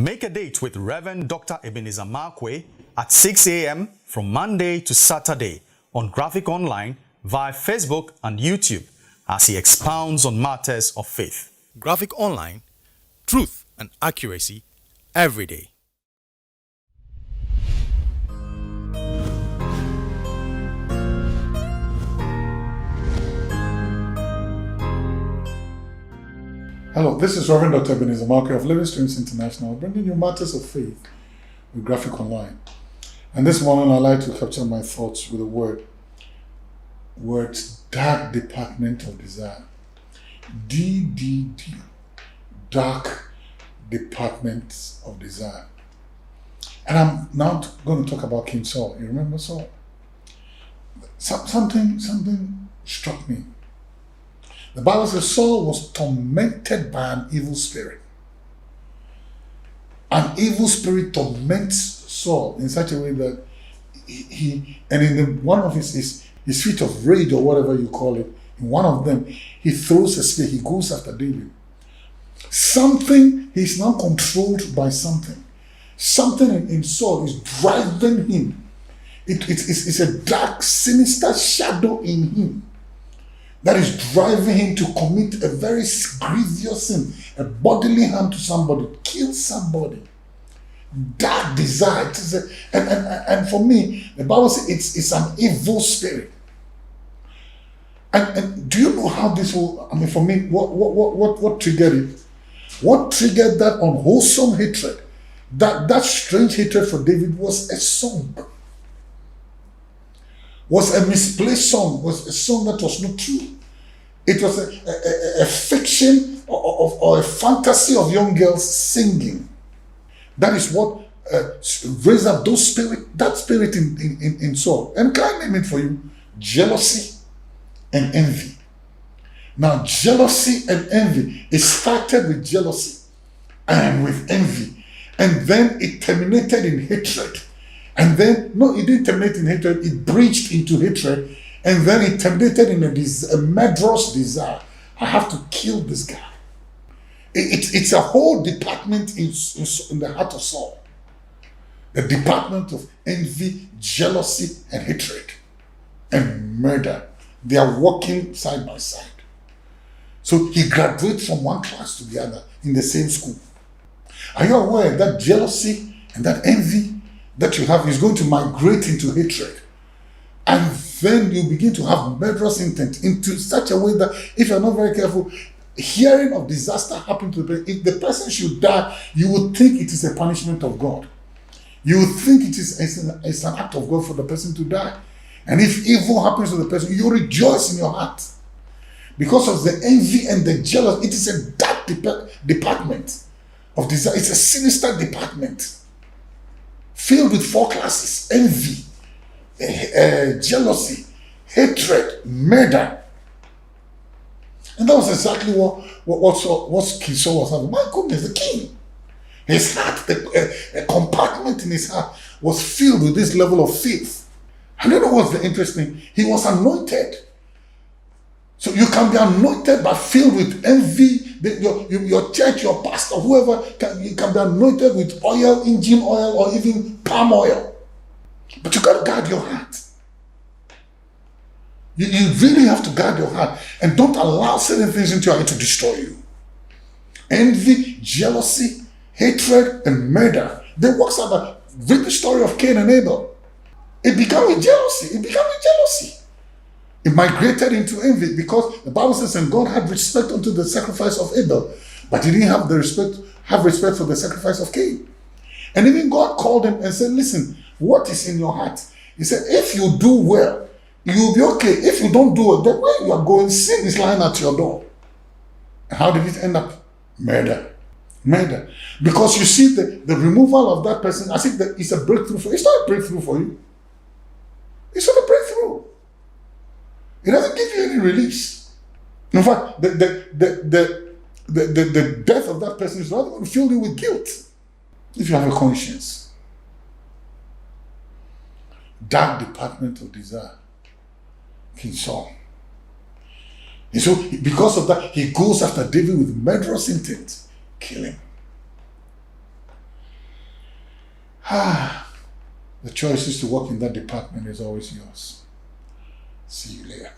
Make a date with Reverend Dr. Ebenezer Markwei at 6 a.m. from Monday to Saturday on Graphic Online via Facebook and YouTube as he expounds on matters of faith. Graphic Online, truth and accuracy every day. Hello, this is Reverend Dr. Ebenezer Markwei of Living Streams International, bringing you matters of faith with Graphic Online. And this morning I'd like to capture my thoughts with the words dark department of desire. DDD, dark department of desire. And I'm now going to talk about King Saul. You remember Saul? Something struck me. The Bible says Saul was tormented by an evil spirit. An evil spirit torments Saul in such a way that one of his feet of rage or whatever you call it, in one of them, he throws a spear, he goes after David. He's now controlled by something. Something in Saul is driving him. It's a dark, sinister shadow in him that is driving him to commit a very grievous sin, a bodily harm to somebody, kill somebody. Dark desire. And for me, the Bible says it's an evil spirit. And do you know how this will, for me, what triggered it? What triggered that unwholesome hatred, that strange hatred for David was a song. Was a misplaced song, was a song that was not true. It was a fiction or a fantasy of young girls singing. That is what raised up that spirit in Saul. And can I name it for you? Jealousy and envy. Now, jealousy and envy, it started with jealousy and with envy. And then it terminated in hatred. And then, no, it didn't terminate in hatred, it breached into hatred, and then it terminated in a murderous desire. I have to kill this guy. It's a whole department in the heart of Saul. The department of envy, jealousy, and hatred, and murder. They are working side by side. So he graduates from one class to the other in the same school. Are you aware that jealousy and that envy that you have is going to migrate into hatred? And then you begin to have murderous intent into such a way that if you're not very careful, hearing of disaster happen to the person, if the person should die, you would think it is a punishment of God. You would think it's an act of God for the person to die. And if evil happens to the person, you rejoice in your heart. Because of the envy and the jealousy, it is a dark department of desire. It's a sinister department filled with four classes: envy, jealousy, hatred, murder. And that was exactly what King Saul was having. My goodness, the king. His heart, a compartment in his heart was filled with this level of faith. And you know what's the interesting? He was anointed. So you can be anointed but filled with envy. Your church, your pastor, whoever, you can be anointed with oil, engine oil, or even palm oil. But you got to guard your heart. You really have to guard your heart. And don't allow certain things into your heart to destroy you. Envy, jealousy, hatred, and murder. They work out. Read the story of Cain and Abel. It began with jealousy. It migrated into envy because the Bible says, and God had respect unto the sacrifice of Abel, but he didn't have respect for the sacrifice of Cain. And even God called him and said, listen, what is in your heart? He said, if you do well, you'll be okay. If you don't do well, the way you are going, sin is lying at your door. And how did it end up? Murder. Because you see the removal of that person, I think that it's a breakthrough for you. It's not a breakthrough for you. It's not a breakthrough. It doesn't give you any release. In fact, the death of that person is rather going to fill you with guilt if you have a conscience. Dark department of desire. King Saul. And so, because of that, he goes after David with murderous intent. Kill him. The choice is to work in that department is always yours. See you later.